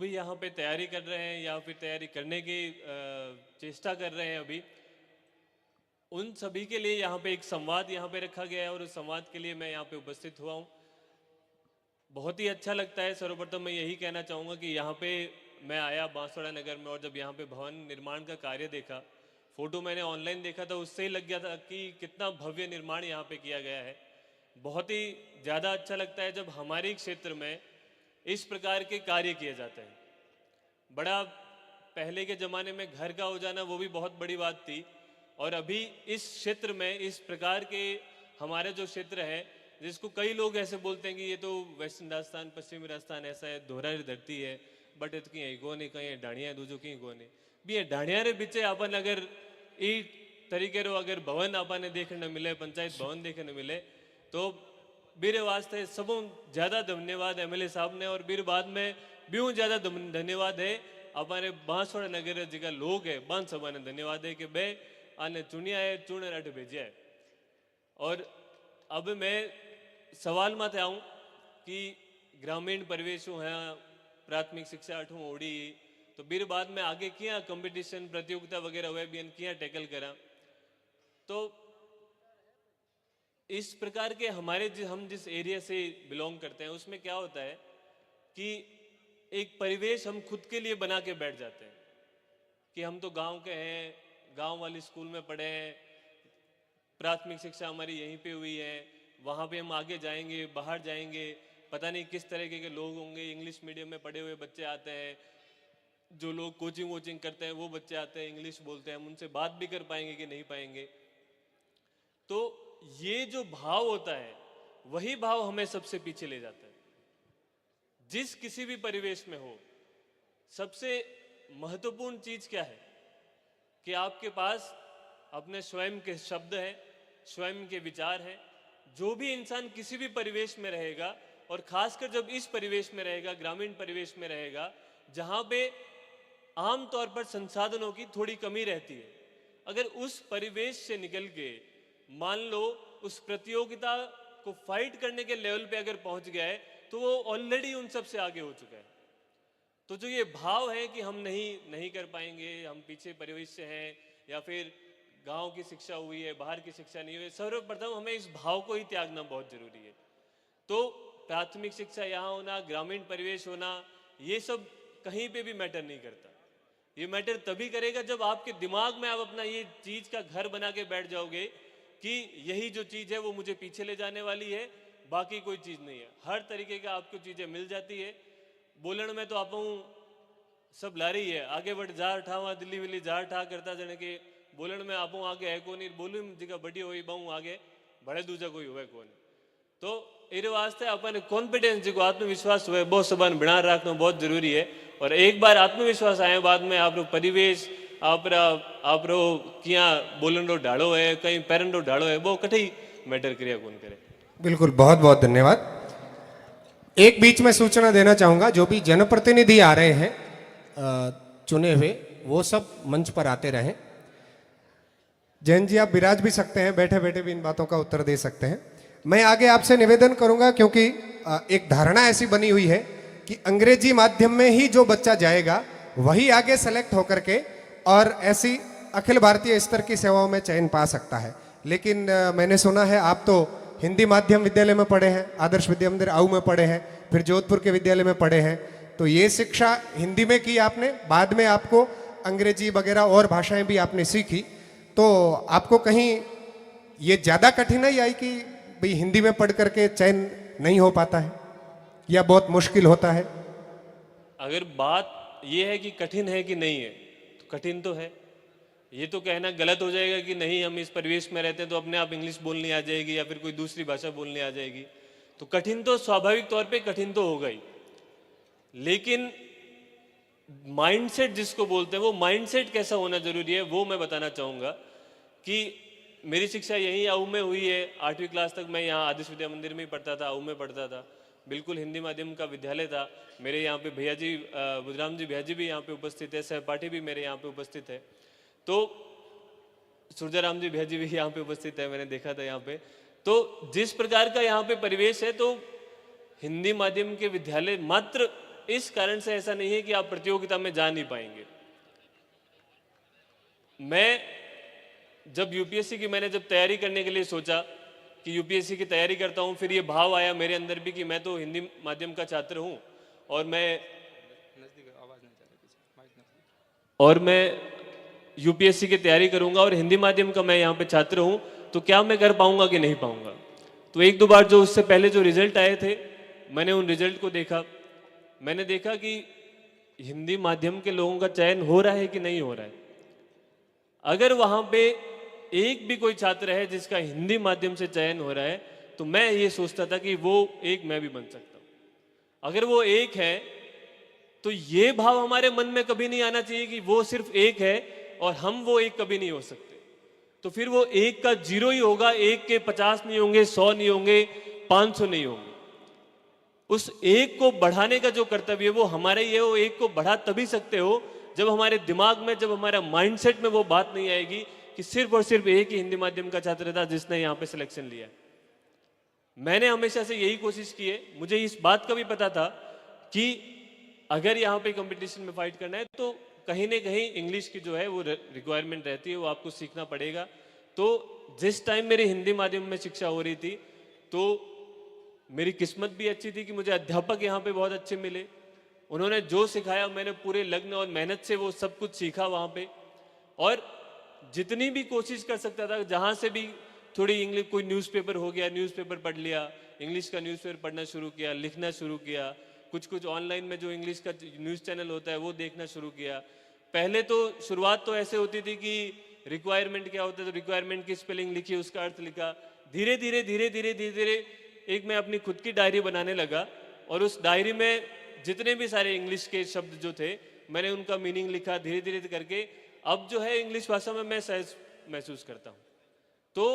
भी यहाँ पे तैयारी कर रहे हैं या फिर तैयारी करने की चेष्टा कर रहे हैं अभी, उन सभी के लिए यहाँ पे एक संवाद यहाँ पे रखा गया है और उस संवाद के लिए मैं यहाँ पे उपस्थित हुआ हूँ। बहुत ही अच्छा लगता है। सर्वप्रथम मैं यही कहना चाहूँगा कि यहाँ पे मैं आया बांसवाड़ा नगर में और जब यहाँ पे भवन निर्माण का कार्य देखा, फोटो मैंने ऑनलाइन देखा था, उससे ही लग गया था कि कितना भव्य निर्माण यहाँ पे किया गया है। बहुत ही ज़्यादा अच्छा लगता है जब हमारे क्षेत्र में इस प्रकार के कार्य किए जाते हैं। बड़ा पहले के ज़माने में घर का हो जाना वो भी बहुत बड़ी बात थी, और अभी इस क्षेत्र में इस प्रकार के हमारे जो क्षेत्र है, जिसको कई लोग ऐसे बोलते हैं कि ये तो वेस्टर्न राजस्थान, पश्चिमी राजस्थान ऐसा है, दोहरा धरती है, बट इतनी गो नहीं कहीं ढाणिया दूजो की गो नहीं भी ये ढाणिया रे बीचे अपन अगर ई तरीके रो अगर भवन आपने देखने मिले, पंचायत भवन देखने मिले, तो बीरे वास्ते सबों ज़्यादा धन्यवाद एमएलए साहब ने, और बीर बाद में ब्यूँ ज़्यादा धन्यवाद है हमारे बांसवाड़ा नगर जी का लोग है बांसभा ने धन्यवाद है कि बे आने चुनिया है, चुने अट भेजा है। और अब मैं सवाल में आऊँ कि ग्रामीण परिवेश है, प्राथमिक शिक्षा 8वीं ओडी, तो बीर बाद में आगे क्या कंपटीशन प्रतियोगिता वगैरह हुए भी क्या टैकल करा। तो इस प्रकार के हमारे हम जिस एरिया से बिलोंग करते हैं उसमें क्या होता है कि एक परिवेश हम खुद के लिए बना के बैठ जाते हैं कि हम तो गांव के हैं, गांव वाली स्कूल में पढ़े हैं, प्राथमिक शिक्षा हमारी यहीं पे हुई है, वहाँ पे हम आगे जाएंगे, बाहर जाएंगे, पता नहीं किस तरीके के लोग होंगे, इंग्लिश मीडियम में पढ़े हुए बच्चे आते हैं, जो लोग कोचिंग वोचिंग करते हैं वो बच्चे आते हैं, इंग्लिश बोलते हैं, हम उनसे बात भी कर पाएंगे कि नहीं पाएंगे। तो ये जो भाव होता है वही भाव हमें सबसे पीछे ले जाता है। जिस किसी भी परिवेश में हो, सबसे महत्वपूर्ण चीज क्या है कि आपके पास अपने स्वयं के शब्द हैं, स्वयं के विचार हैं। जो भी इंसान किसी भी परिवेश में रहेगा, और खासकर जब इस परिवेश में रहेगा, ग्रामीण परिवेश में रहेगा, जहां पे आमतौर पर संसाधनों की थोड़ी कमी रहती है, अगर उस परिवेश से निकल के मान लो उस प्रतियोगिता को फाइट करने के लेवल पे अगर पहुंच गया है, तो वो ऑलरेडी उन सब से आगे हो चुका है। तो जो ये भाव है कि हम नहीं कर पाएंगे, हम पीछे परिवेश से हैं, या फिर गांव की शिक्षा हुई है, बाहर की शिक्षा नहीं हुई, सर्वप्रथम हमें इस भाव को ही त्यागना बहुत जरूरी है। तो प्राथमिक शिक्षा यहाँ होना, ग्रामीण परिवेश होना, ये सब कहीं पे भी मैटर नहीं करता। ये मैटर तभी करेगा जब आपके दिमाग में आप अपना ये चीज का घर बना के बैठ जाओगे कि यही जो चीज है वो मुझे पीछे ले जाने वाली है, बाकी कोई चीज नहीं है। हर तरीके का आपको चीजें मिल जाती है। बोलने में तो आप सब ला रही है, आगे बढ़ जार ठावा दिल्ली विल्ली जार ठा करता जने के बोलने में आप आगे है कौन, बोलू जगह बड़ी हुई बहु आगे बड़े दूजा कोई हुए कौन। तो इस वास्ते अपने कॉन्फिडेंस जो आत्मविश्वास हुए वो सब बना रखना बहुत जरूरी है। और एक बार आत्मविश्वास आए बाद में आप परिवेश आप क्या बोलन रो ढाड़ो है, कहीं पैरन रो ढाड़ो है, वो कठई मैटर क्रिया कौन करे। बिल्कुल, बहुत बहुत धन्यवाद। एक बीच में सूचना देना चाहूंगा, जो भी जनप्रतिनिधि आ रहे हैं चुने हुए, वो सब मंच पर आते रहें। जैन जी आप विराज भी सकते हैं, बैठे बैठे भी इन बातों का उत्तर दे सकते हैं। मैं आगे आपसे निवेदन करूंगा, क्योंकि एक धारणा ऐसी बनी हुई है कि अंग्रेजी माध्यम में ही जो बच्चा जाएगा वही आगे सेलेक्ट होकर के और ऐसी अखिल भारतीय स्तर की सेवाओं में चयन पा सकता है। लेकिन मैंने सुना है आप तो हिंदी माध्यम विद्यालय में पढ़े हैं, आदर्श विद्या मंदिर आऊ में पढ़े हैं, फिर जोधपुर के विद्यालय में पढ़े हैं, तो ये शिक्षा हिंदी में की आपने, बाद में आपको अंग्रेजी वगैरह और भाषाएं भी आपने सीखी, तो आपको कहीं ये ज़्यादा कठिनाई आई कि भाई हिंदी में पढ़ करके चयन नहीं हो पाता है या बहुत मुश्किल होता है? अगर बात यह है कि कठिन है कि नहीं है, तो कठिन तो है। ये तो कहना गलत हो जाएगा कि नहीं हम इस परिवेश में रहते हैं तो अपने आप इंग्लिश बोलनी आ जाएगी या फिर कोई दूसरी भाषा बोलनी आ जाएगी। तो कठिन तो स्वाभाविक तौर पे कठिन तो होगा ही, लेकिन माइंडसेट जिसको बोलते हैं वो माइंडसेट कैसा होना जरूरी है वो मैं बताना चाहूँगा। कि मेरी शिक्षा यहीं आऊ में हुई है, 8वीं क्लास तक मैं यहाँ आदर्श विद्या मंदिर में ही पढ़ता था, आऊ में पढ़ता था, बिल्कुल हिंदी माध्यम का विद्यालय था। मेरे यहाँ पे भैया जी बुधराम जी भैया जी भी यहाँ पे उपस्थित है, सहपाठी भी मेरे यहाँ पे उपस्थित है, तो सूर्यराम जी भैया जी भी यहाँ पे उपस्थित है, मैंने देखा था यहाँ पे। तो जिस प्रकार का यहाँ पे परिवेश है, तो हिंदी माध्यम के विद्यालय मात्र इस कारण से ऐसा नहीं है कि आप प्रतियोगिता में जा नहीं पाएंगे। मैं जब यूपीएससी की मैंने जब तैयारी करने के लिए सोचा कि यूपीएससी की तैयारी करता हूं, फिर ये भाव आया मेरे अंदर भी कि मैं तो हिंदी माध्यम का छात्र हूं और मैं यूपीएससी की तैयारी करूंगा और हिंदी माध्यम का मैं यहाँ पे छात्र हूं, तो क्या मैं कर पाऊंगा कि नहीं पाऊंगा। तो एक दो बार जो उससे पहले जो रिजल्ट आए थे, मैंने उन रिजल्ट को देखा। मैंने देखा कि हिंदी माध्यम के लोगों का चयन हो रहा है कि नहीं हो रहा है। अगर वहां पे एक भी कोई छात्र है जिसका हिंदी माध्यम से चयन हो रहा है, तो मैं ये सोचता था कि वो एक मैं भी बन सकता हूं। अगर वो एक है तो ये भाव हमारे मन में कभी नहीं आना चाहिए कि वो सिर्फ एक है और हम वो एक कभी नहीं हो सकते। तो फिर वो एक का 0 ही होगा, एक के 50 नहीं होंगे, 100 नहीं होंगे, 500 नहीं होंगे। उस एक को बढ़ाने का जो कर्तव्य है वो हमारा ही है। वो एक को बढ़ा तभी सकते हो जब हमारे दिमाग में, जब हमारा माइंडसेट में वो बात नहीं आएगी कि सिर्फ और सिर्फ एक ही हिंदी माध्यम का छात्र था जिसने यहाँ पे सिलेक्शन लिया। मैंने हमेशा से यही कोशिश की है। मुझे इस बात का भी पता था कि अगर यहाँ पे कंपटीशन में फाइट करना है तो कहीं ना कहीं इंग्लिश की जो है वो रिक्वायरमेंट रहती है, वो आपको सीखना पड़ेगा। तो जिस टाइम मेरी हिंदी माध्यम में शिक्षा हो रही थी तो मेरी किस्मत भी अच्छी थी कि मुझे अध्यापक यहाँ पे बहुत अच्छे मिले। उन्होंने जो सिखाया मैंने पूरे लग्न और मेहनत से वो सब कुछ सीखा वहाँ पे, और जितनी भी कोशिश कर सकता था, जहाँ से भी थोड़ी इंग्लिश, कोई न्यूज़पेपर हो गया, न्यूज़पेपर पढ़ लिया, इंग्लिश का न्यूज़पेपर पढ़ना शुरू किया, लिखना शुरू किया, कुछ ऑनलाइन में जो इंग्लिश का न्यूज़ चैनल होता है वो देखना शुरू किया। पहले तो शुरुआत तो ऐसे होती थी कि रिक्वायरमेंट क्या होता है, तो रिक्वायरमेंट की स्पेलिंग लिखी, उसका अर्थ लिखा। धीरे धीरे धीरे धीरे धीरे धीरे एक मैं अपनी खुद की डायरी बनाने लगा और उस डायरी में जितने भी सारे इंग्लिश के शब्द जो थे मैंने उनका मीनिंग लिखा। धीरे धीरे करके अब जो है इंग्लिश भाषा में मैं सहज महसूस करता हूँ। तो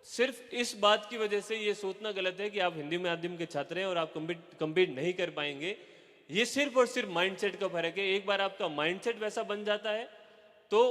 सिर्फ इस बात की वजह से ये सोचना गलत है कि आप हिंदी माध्यम के छात्र हैं और आप कम्पीट नहीं कर पाएंगे। ये सिर्फ और सिर्फ माइंडसेट का फर्क है। एक बार आपका माइंडसेट वैसा बन जाता है तो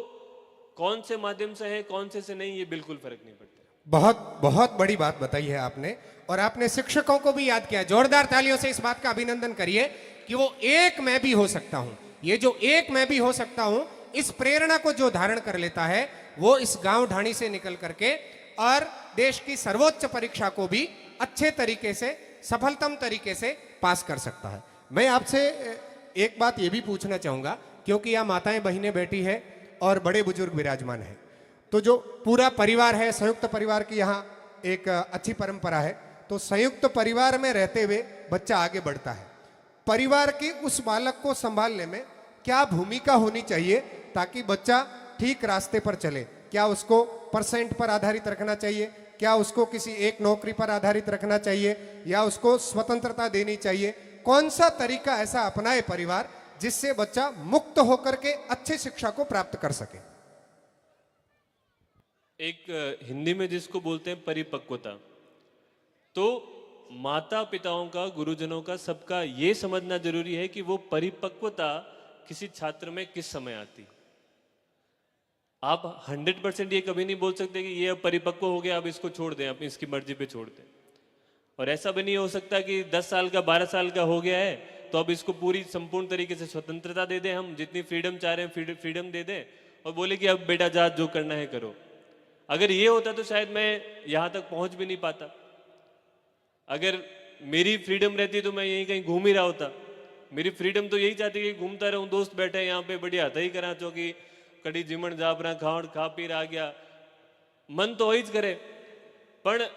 कौन से माध्यम से है कौन से नहीं, ये बिल्कुल फर्क नहीं पड़ता। बहुत बहुत बड़ी बात बताई है आपने, और आपने शिक्षकों को भी याद किया। जोरदार तालियों से इस बात का अभिनंदन करिए कि वो एक मैं भी हो सकता हूं। ये जो एक मैं भी हो सकता हूं, इस प्रेरणा को जो धारण कर लेता है वो इस गांव ढाणी से निकल करके और देश की सर्वोच्च परीक्षा को भी अच्छे तरीके से, सफलतम तरीके से पास कर सकता है। मैं आपसे एक बात ये भी पूछना चाहूंगा, क्योंकि यहाँ माताएं बहनें बैठी है और बड़े बुजुर्ग विराजमान है, तो जो पूरा परिवार है, संयुक्त परिवार की यहाँ एक अच्छी परंपरा है। तो संयुक्त परिवार में रहते हुए बच्चा आगे बढ़ता है। परिवार की उस बालक को संभालने में क्या भूमिका होनी चाहिए ताकि बच्चा ठीक रास्ते पर चले? क्या उसको परसेंट पर आधारित रखना चाहिए? क्या उसको किसी एक नौकरी पर आधारित रखना चाहिए, या उसको स्वतंत्रता देनी चाहिए? कौन सा तरीका ऐसा अपनाए परिवार जिससे बच्चा मुक्त होकर के अच्छी शिक्षा को प्राप्त कर सके? एक हिंदी में जिसको बोलते हैं परिपक्वता, तो माता पिताओं का, गुरुजनों का, सबका ये समझना जरूरी है कि वो परिपक्वता किसी छात्र में किस समय आती। आप 100% ये कभी नहीं बोल सकते कि ये अब परिपक्व हो गया, अब इसको छोड़ दें, अब इसकी मर्जी पे छोड़ दें। और ऐसा भी नहीं हो सकता कि 10 साल का 12 साल का हो गया है तो अब इसको पूरी संपूर्ण तरीके से स्वतंत्रता दे दें, हम जितनी फ्रीडम चाह रहे हैं फ्रीडम दे दें और बोले कि अब बेटा जा, जो करना है करो। अगर ये होता तो शायद मैं यहाँ तक पहुँच भी नहीं पाता। अगर मेरी फ्रीडम रहती तो मैं यहीं कहीं घूम ही रहा होता। मेरी फ्रीडम तो यही चाहती कि घूमता रहूं, दोस्त बैठे हैं यहाँ पे बढ़िया हथा ही करा, चौकी कड़ी जिमण जाप रहा, खावण खा पी रहा गया, मन तो वही करे। पर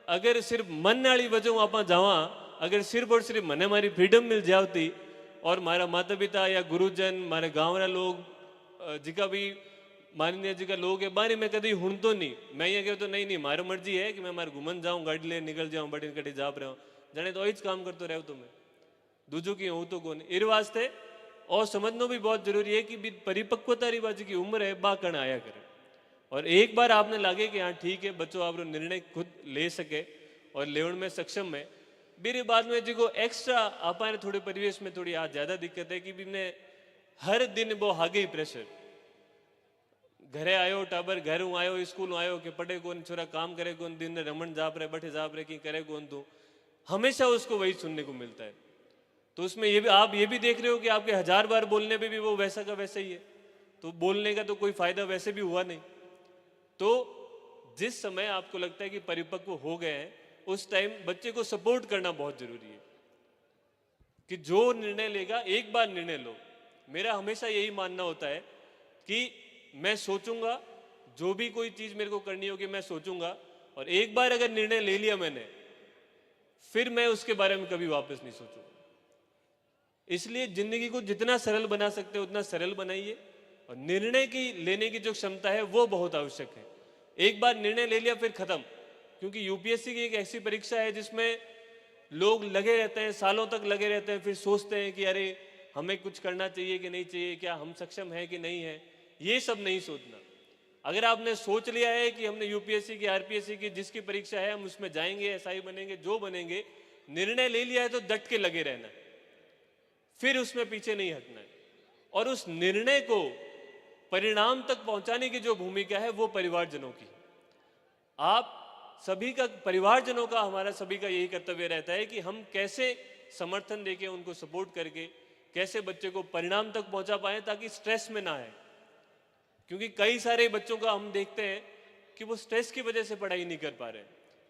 अगर सिर्फ मन वाली वजह आप जावा, अगर सिर्फ और सिर्फ मने मारी फ्रीडम मिल जाती और मारा माता पिता या गुरुजन, मारे गाँव रा लोग, जिका भी माननीय जी का लोग है बारी में कभी हूं तो नहीं, मैं ये कहता तो नहीं मारी मर्जी है कि मैं मारे घूमन जाऊं, गाड़ी ले निकल जाऊं, बड़ी कटी जाप रहा हूँ, जाने तो वही काम करते रहो। तो मैं दूजों की हूं तो कौन एर वास्ते। और समझना भी बहुत जरूरी है कि परिपक्वता रिवाज की उम्र है बा कण आया करे। और एक बार आपने लगे कि हाँ ठीक है, बच्चों आप निर्णय खुद ले सके और लेवन में सक्षम है। मेरे बाद में जो एक्स्ट्रा आप थोड़े परिवेश में थोड़ी आज ज्यादा दिक्कत है कि भी हर दिन वो आगे ही प्रेशर, घरे आयो टाबर, घर आयो, स्कूल आयो कि पढ़े कौन, छोरा काम करे कौन, दिन रमन जाप रहे, बैठे जाप रहे कि करे कौन, तू हमेशा उसको वही सुनने को मिलता है। तो उसमें ये भी आप ये भी देख रहे हो कि आपके 1000 बार बोलने पे भी वो वैसा का वैसा ही है, तो बोलने का तो कोई फायदा वैसे भी हुआ नहीं। तो जिस समय आपको लगता है कि परिपक्व हो गए हैं, उस टाइम बच्चे को सपोर्ट करना बहुत जरूरी है कि जो निर्णय लेगा एक बार निर्णय लो। मेरा हमेशा यही मानना होता है कि मैं सोचूंगा, जो भी कोई चीज मेरे को करनी होगी मैं सोचूंगा, और एक बार अगर निर्णय ले लिया मैंने, फिर मैं उसके बारे में कभी वापस नहीं सोचूंगा। इसलिए जिंदगी को जितना सरल बना सकते हो उतना सरल बनाइए, और निर्णय की लेने की जो क्षमता है वो बहुत आवश्यक है। एक बार निर्णय ले लिया फिर खत्म, क्योंकि यूपीएससी की एक ऐसी परीक्षा है जिसमें लोग लगे रहते हैं, सालों तक लगे रहते हैं, फिर सोचते हैं कि अरे हमें कुछ करना चाहिए कि नहीं चाहिए, क्या हम सक्षम हैं कि नहीं है। ये सब नहीं सोचना। अगर आपने सोच लिया है कि हमने यूपीएससी की, आरपीएससी की, जिसकी परीक्षा है हम उसमें जाएंगे, एसआई बनेंगे, जो बनेंगे, निर्णय ले लिया है तो डट के लगे रहना है, फिर उसमें पीछे नहीं हटना है। और उस निर्णय को परिणाम तक पहुंचाने की जो भूमिका है वो परिवारजनों की। आप सभी का, परिवारजनों का, हमारा सभी का यही कर्तव्य रहता है कि हम कैसे समर्थन देके, उनको सपोर्ट करके कैसे बच्चे को परिणाम तक पहुंचा पाए ताकि स्ट्रेस में ना आए। क्योंकि कई सारे बच्चों का हम देखते हैं कि वो स्ट्रेस की वजह से पढ़ाई नहीं कर पा रहे,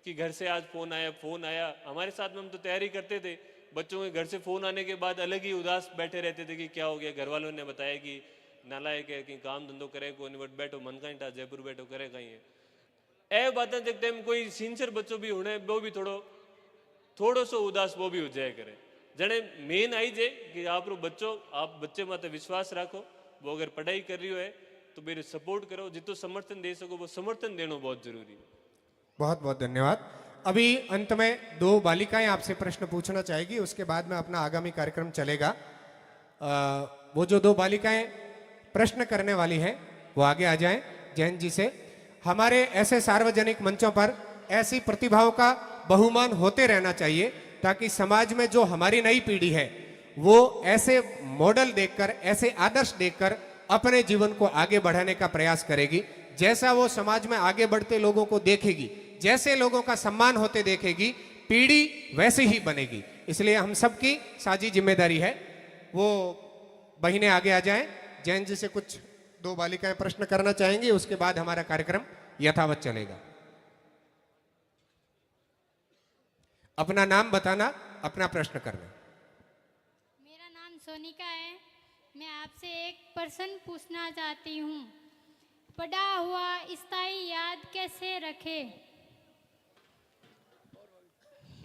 कि घर से आज फोन आया। हमारे साथ में हम तो तैयारी करते थे, बच्चों के घर से फोन आने के बाद अलग ही उदास बैठे रहते थे कि क्या हो गया। घर वालों ने बताया कि नालायक है, कि काम धंधो करे को नहीं, बट बैठो मन कहीं था, जयपुर बैठो करे कहीं है। ए बातें देखते हैं, कोई सिंसियर बच्चों भी होने, वो भी थोड़ो सो उदास वो भी हो जाए करे। जने मेन आई जे कि आप बच्चों, आप बच्चे माते विश्वास रखो, वो अगर पढ़ाई कर रही है तो मेरे सपोर्ट करो, जितो समर्थन दे सको वो समर्थन देना बहुत जरूरी है। बहुत बहुत धन्यवाद। अभी अंत में दो बालिकाएं आपसे प्रश्न पूछना चाहेगी, उसके बाद में अपना आगामी कार्यक्रम चलेगा। वो जो दो बालिकाएं प्रश्न करने वाली हैं वो आगे आ जाएं जैन जी से। हमारे ऐसे सार्वजनिक मंचों पर ऐसी प्रतिभाओं का बहुमान होते रहना चाहिए, ताकि समाज में जो हमारी नई पीढ़ी है वो ऐसे मॉडल देखकर, ऐसे आदर्श देखकर अपने जीवन को आगे बढ़ाने का प्रयास करेगी। जैसा वो समाज में आगे बढ़ते लोगों को देखेगी, जैसे लोगों का सम्मान होते देखेगी, पीढ़ी वैसे ही बनेगी। इसलिए हम सबकी साझी जिम्मेदारी है। वो बहिनें आगे आ जाएं। जैन जी से कुछ दो बालिकाएं प्रश्न करना चाहेंगी, उसके बाद हमारा कार्यक्रम यथावत चलेगा। अपना नाम बताना, अपना प्रश्न करना। मेरा नाम सोनिका है। मैं आपसे एक प्रश्न पूछना चाहती हूँ। पढ़ा हुआ स्थायी याद कैसे रखे?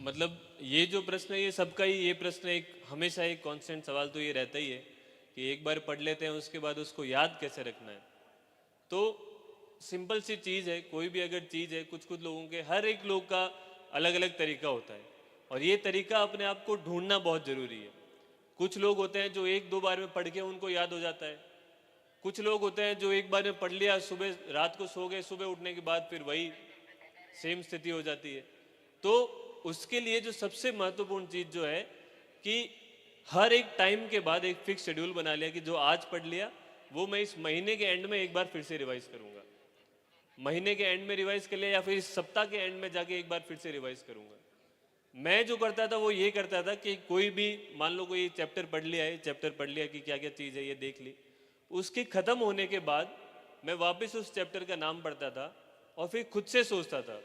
मतलब ये जो प्रश्न है ये सबका ही, ये प्रश्न एक हमेशा एक कांस्टेंट सवाल तो ये रहता ही है कि एक बार पढ़ लेते हैं उसके बाद उसको याद कैसे रखना है। तो सिंपल सी चीज़ है, कोई भी अगर चीज़ है, कुछ लोगों के, हर एक लोग का अलग अलग तरीका होता है, और ये तरीका अपने आप को ढूंढना बहुत ज़रूरी है। कुछ लोग होते हैं जो एक दो बार में पढ़ के उनको याद हो जाता है। कुछ लोग होते हैं जो एक बार में पढ़ लिया, सुबह रात को सो गए, सुबह उठने के बाद फिर वही सेम स्थिति हो जाती है। तो उसके लिए जो सबसे महत्वपूर्ण चीज़ जो है कि हर एक टाइम के बाद एक फिक्स शेड्यूल बना लिया कि जो आज पढ़ लिया वो मैं इस महीने के एंड में एक बार फिर से रिवाइज करूंगा। महीने के एंड में रिवाइज कर लिया, या फिर इस सप्ताह के एंड में जाके एक बार फिर से रिवाइज करूंगा। मैं जो करता था वो ये करता था कि कोई भी, मान लो कोई चैप्टर पढ़ लिया है, चैप्टर पढ़ लिया कि क्या क्या चीज़ है ये देख ली, उसके खत्म होने के बाद मैं वापस उस चैप्टर का नाम पढ़ता था और फिर खुद से सोचता था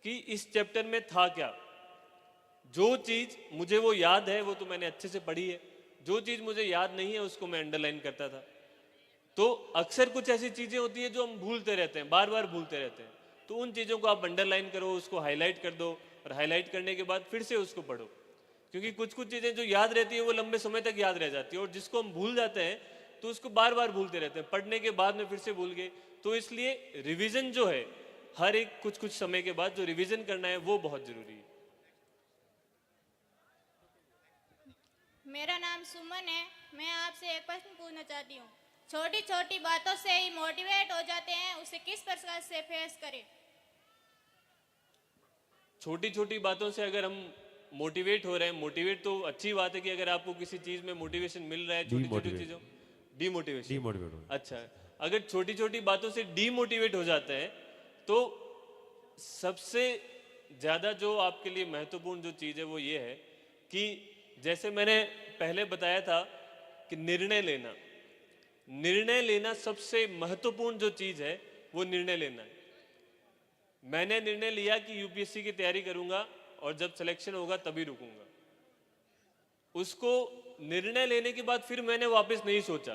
कि इस चैप्टर में था क्या। जो चीज़ मुझे वो याद है वो तो मैंने अच्छे से पढ़ी है, जो चीज़ मुझे याद नहीं है उसको मैं अंडरलाइन करता था। तो अक्सर कुछ ऐसी चीज़ें होती है जो हम भूलते रहते हैं, बार बार भूलते रहते हैं, तो उन चीज़ों को आप अंडरलाइन करो, उसको हाईलाइट कर दो, और हाईलाइट करने के बाद फिर से उसको पढ़ो। क्योंकि कुछ चीज़ें जो याद रहती है वो लंबे समय तक याद रह जाती है, और जिसको हम भूल जाते हैं तो उसको बार बार भूलते रहते हैं, पढ़ने के बाद में फिर से भूल गए। तो इसलिए रिवीजन जो है, हर एक कुछ समय के बाद जो रिवीजन करना है वो बहुत जरूरी है। मेरा नाम सुमन है। मैं आपसे एक प्रश्न पूछना चाहती हूँ। छोटी छोटी बातों से ही मोटिवेट हो जाते हैं, उसे किस प्रकार से फेस करें? छोटी छोटी बातों से अगर हम मोटिवेट हो रहे हैं, मोटिवेट तो अच्छी बात है कि अगर आपको किसी चीज में मोटिवेशन मिल रहा है, छोटी छोटी चीजों, डीमोटिवेशन। अच्छा, अगर छोटी छोटी बातों से डीमोटिवेट हो जाते हैं तो सबसे ज्यादा जो आपके लिए महत्वपूर्ण जो चीज है वो ये है कि जैसे मैंने पहले बताया था कि निर्णय लेना सबसे महत्वपूर्ण जो चीज है वो निर्णय लेना है। मैंने निर्णय लिया कि यूपीएससी की तैयारी करूंगा और जब सिलेक्शन होगा तभी रुकूंगा। उसको निर्णय लेने के बाद फिर मैंने वापस नहीं सोचा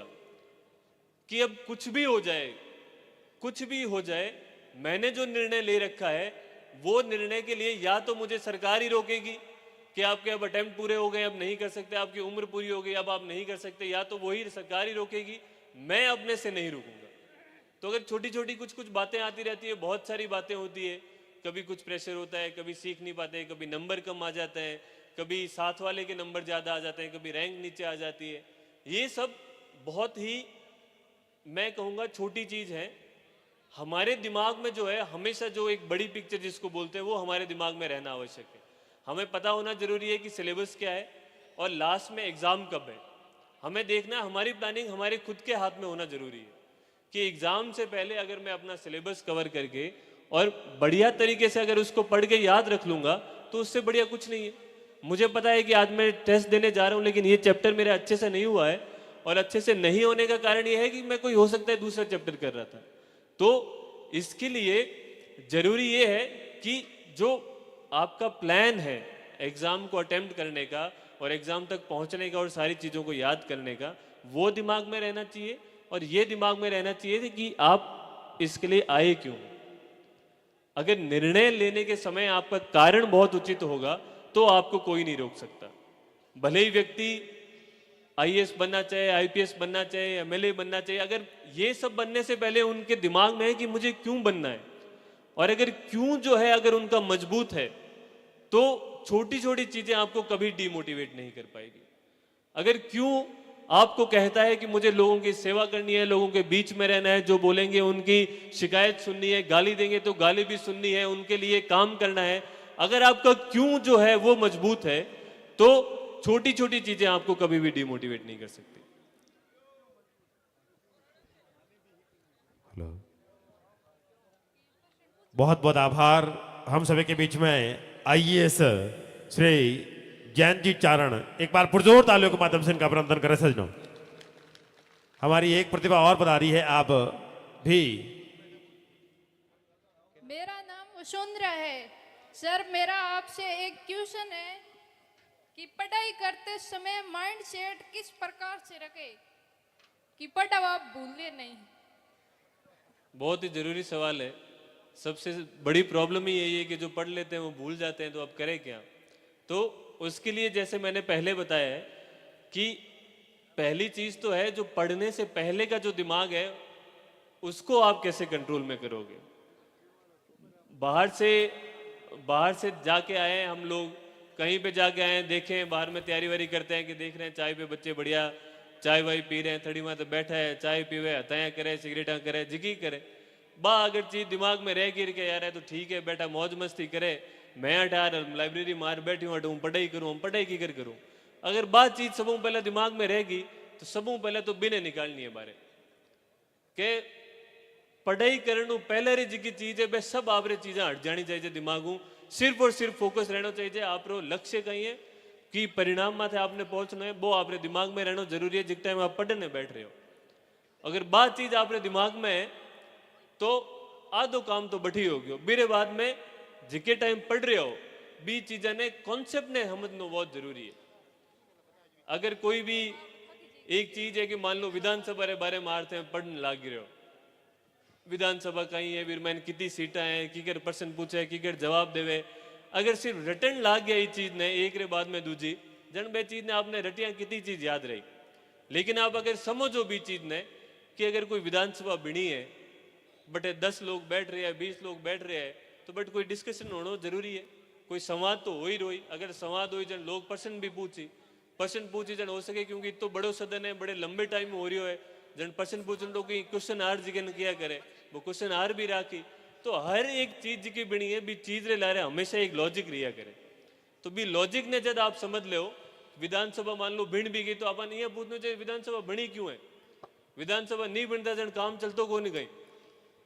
कि अब कुछ भी हो जाए, मैंने जो निर्णय ले रखा है वो निर्णय के लिए या तो मुझे सरकार ही रोकेगी कि आपके अब अटेम्प्ट पूरे हो गए, अब नहीं कर सकते, आपकी उम्र पूरी हो गई, अब आप नहीं कर सकते, या तो वही सरकार ही रोकेगी, मैं अपने से नहीं रुकूंगा। तो अगर छोटी छोटी कुछ बातें आती रहती है, बहुत सारी बातें होती है, कभी कुछ प्रेशर होता है, कभी सीख नहीं पाते, कभी नंबर कम आ जाते हैं, कभी साथ वाले के नंबर ज़्यादा आ जाते हैं, कभी रैंक नीचे आ जाती है, ये सब बहुत ही मैं कहूँगा छोटी चीज़ है। हमारे दिमाग में जो है हमेशा जो एक बड़ी पिक्चर जिसको बोलते हैं वो हमारे दिमाग में रहना आवश्यक है। हमें पता होना जरूरी है कि सिलेबस क्या है और लास्ट में एग्ज़ाम कब है। हमें देखना है, हमारी प्लानिंग हमारे खुद के हाथ में होना जरूरी है कि एग्ज़ाम से पहले अगर मैं अपना सिलेबस कवर करके और बढ़िया तरीके से अगर उसको पढ़ के याद रख लूँगा तो उससे बढ़िया कुछ नहीं है। मुझे पता है कि आज मैं टेस्ट देने जा रहा हूँ लेकिन ये चैप्टर मेरा अच्छे से नहीं हुआ है, और अच्छे से नहीं होने का कारण ये है कि मैं कोई हो सकता है दूसरा चैप्टर कर रहा था। तो इसके लिए जरूरी ये है कि जो आपका प्लान है एग्ज़ाम को अटेम्प्ट करने का और एग्ज़ाम तक पहुंचने का और सारी चीज़ों को याद करने का, वो दिमाग में रहना चाहिए। और ये दिमाग में रहना चाहिए कि आप इसके लिए आए क्यों। अगर निर्णय लेने के समय आपका कारण बहुत उचित होगा तो आपको कोई नहीं रोक सकता। भले ही व्यक्ति आईएएस बनना चाहे, आईपीएस बनना चाहे, एमएलए बनना चाहिए, अगर ये सब बनने से पहले उनके दिमाग में है कि मुझे क्यों बनना है, और अगर क्यों जो है अगर उनका मजबूत है तो छोटी छोटी चीजें आपको कभी डिमोटिवेट नहीं कर पाएगी। अगर क्यों आपको कहता है कि मुझे लोगों की सेवा करनी है, लोगों के बीच में रहना है, जो बोलेंगे उनकी शिकायत सुननी है, गाली देंगे तो गाली भी सुननी है, उनके लिए काम करना है, अगर आपका क्यों जो है वो मजबूत है तो छोटी छोटी चीजें आपको कभी भी डिमोटिवेट नहीं कर सकती। हेलो, बहुत बहुत आभार। हम सभी के बीच में आईएएस श्री जैन जी चारण, एक बार पुरजोर तालियों के माध्यम से इनका अभिनंदन करें सज्जनों। हमारी एक प्रतिभा और बता रही है, आप भी। मेरा नाम वसुंधरा है सर। मेरा आपसे एक क्वेश्चन है कि पढ़ाई करते समय माइंड सेट किस प्रकार से रखे कि पढ़ाओ आप भूले नहीं। बहुत ही जरूरी सवाल है। सबसे बड़ी प्रॉब्लम ही यही है कि जो पढ़ लेते हैं वो भूल जाते हैं, तो अब करें क्या। तो उसके लिए जैसे मैंने पहले बताया है कि पहली चीज तो है जो पढ़ने से पहले का जो दिमाग है उसको आप कैसे कंट्रोल में करोगे। बाहर से जाके आए हम लोग, कहीं पे जाके आए, देखें बाहर में तैयारी वारी करते हैं कि देख रहे हैं चाय पे बच्चे बढ़िया चाय वाई पी रहे हैं, थड़ी माँ तो बैठा है, चाय पीवे, हताया करे, सिगरेटा करे, जिगी करे। अगर चीज दिमाग में रह गिर के यार है तो ठीक है बेटा मौज मस्ती करे, मैं अठार लाइब्रेरी मार बैठी हूँ, हूँ पढ़ाई करूँ, हम पढ़ाई की कर करूँ। अगर बात चीज सबों पहले दिमाग में रहेगी तो सबों पहले तो बिने निकालनी है बारे के पढ़ाई करने पहले री जी चीज है बे सब आप चीजें हट जानी चाहिए दिमागू। सिर्फ और सिर्फ फोकस रहना चाहिए। आप लक्ष्य कहीं है कि परिणाम में आपने पहुंचना है, वो आपने दिमाग में रहना जरूरी है जिस टाइम आप पढ़ने बैठ रहे हो। अगर बात चीज आपने दिमाग में है तो आधो काम तो बढ़ी हो गयो। मेरे बाद में जिके टाइम पढ़ रहे हो बी चीजा ने कॉन्सेप्ट ने समझना बहुत जरूरी है। अगर कोई भी एक चीज है कि मान लो विधानसभा के बारे में आते हैं पढ़ने लग रहे हो, विधानसभा कहीं है, फिर मैंने कितनी सीटा है, किकर प्रश्न पूछे, किकर जवाब देवे। अगर सिर्फ रटन लाग गया ये चीज ने एक रे बाद में दूजी जन बे चीज ने आपने रटिया कितनी चीज याद रही। लेकिन आप अगर समझो भी चीज ने कि अगर कोई विधानसभा बिनी है बटे 10 लोग बैठ रहे हैं, 20 लोग बैठ रहे हैं, तो बट कोई डिस्कशन होना जरूरी है, कोई संवाद तो हो ही रोई। अगर संवाद हो जन लोग प्रश्न भी पूछी जन हो सके, क्योंकि तो बड़ो सदन है, बड़े लंबे टाइम हो रही है, जन प्रश्न पूछन तो क्वेश्चन आर जिगन किया करे, वो क्वेश्चन आर भी राखी। तो हर एक चीज की बिनी है भी चीज रे ला रहे हमेशा एक लॉजिक रिया करे। तो भी लॉजिक ने जब आप समझ लो विधानसभा मान लो भिड़ भी गई तो अपन ये पूछना चाहिए विधानसभा बनी क्यों है। विधानसभा नहीं बनता जन काम चलतो को नहीं गई।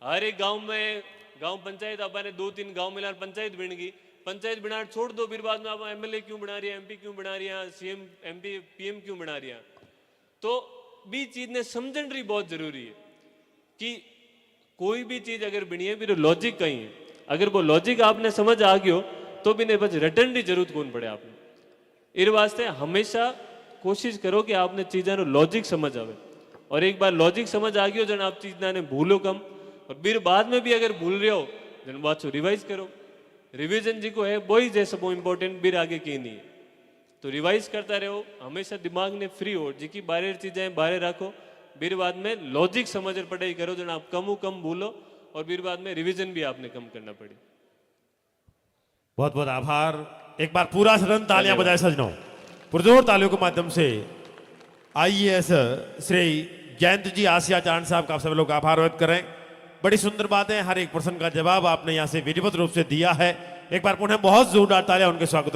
हर एक गांव में गांव पंचायत अपन 2-3 गांव मिला पंचायत बन गई, पंचायत बनाना छोड़ दो, फिर बाद में आप एमएलए क्यों बना रही है, एमपी क्यों बना रही है, सीएम एमपी पीएम क्यों बना रही है। तो भी चीज ने समझण रही बहुत जरूरी है कि कोई भी चीज अगर बनी है फिर लॉजिक कहीं है, अगर वो लॉजिक आपने समझ आ गयो तो भी नहीं बस रटन की जरूरत कौन पड़े आपने। इस वास्ते हमेशा कोशिश करो कि आपने चीज़ों नो लॉजिक समझ आवे, और एक बार लॉजिक समझ आ गयो जन आप चीज ने भूलो कम, और फिर बाद में भी अगर भूल रहे हो जन बात रिवाइज करो। रिवीजन जी को है वही जैसे वो इम्पोर्टेंट फिर आगे की नहीं है, तो रिवाइज करता रहो, हमेशा दिमाग ने फ्री हो, जी की बाहर चीजें बाहर रखो, फिर बाद में लॉजिक समझ पढ़ाई करो जन आप कम भूलो, और फिर बाद में रिवीजन भी आपने कम करना पड़े। बहुत बहुत आभार। एक बार पूरा सदन तालियां बजाए सजनों, पुरजोर तालियों के माध्यम से आईएएस श्री जयंत जी आसिया चांद साहब का आप सब लोग आभार व्यक्त करें। बड़ी सुंदर बात है, हर एक प्रश्न का जवाब आपने यहाँ से विधिवत रूप से दिया है। एक बार पुनः बहुत जोरदार तालियां उनके स्वागत